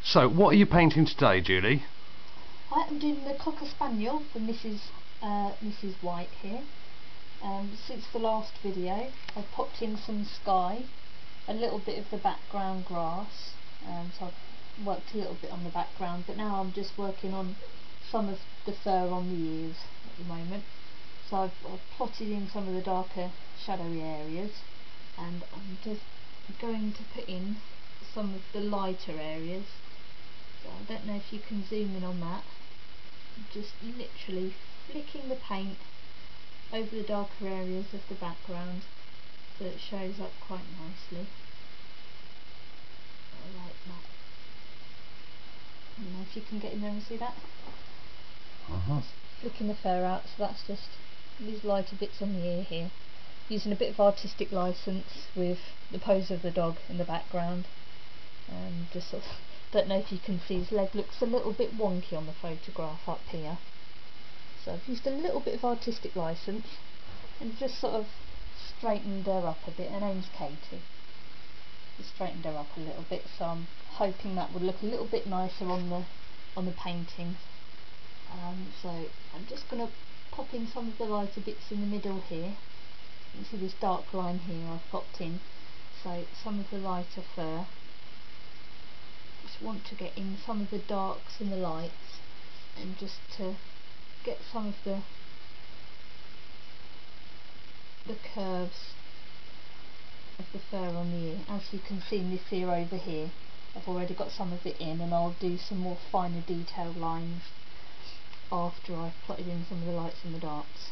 So, what are you painting today, Julie? I am doing the Cocker Spaniel for Mrs. White here. Since the last video, I've popped in some sky, a little bit of the background grass, so I've worked a little bit on the background, but now I'm just working on some of the fur on the ears at the moment. So I've plotted in some of the darker shadowy areas, and I'm just going to put in some of the lighter areas. So I don't know if you can zoom in on that. I'm just literally flicking the paint over the darker areas of the background so it shows up quite nicely. Like that. I don't know if you can get in there and see that. Flicking the fur out, so that's just these lighter bits on the ear here. Using a bit of artistic license with the pose of the dog in the background. Just sort of, don't know if you can see, his leg looks a little bit wonky on the photograph up here. So I've used a little bit of artistic license and just sort of straightened her up a bit. Her name's Katie. Just straightened her up a little bit, so I'm hoping that would look a little bit nicer on the painting. So I'm just going to pop in some of the lighter bits in the middle here. You can see this dark line here I've popped in. So some of the lighter fur. Just want to get in some of the darks and the lights, and just to get some of the curves of the fur on the ear. As you can see in this ear over here, I've already got some of it in, and I'll do some more finer detail lines after I've plotted in some of the lights and the darks.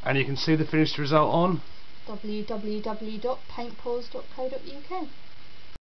And you can see the finished result on www.paintpause.co.uk.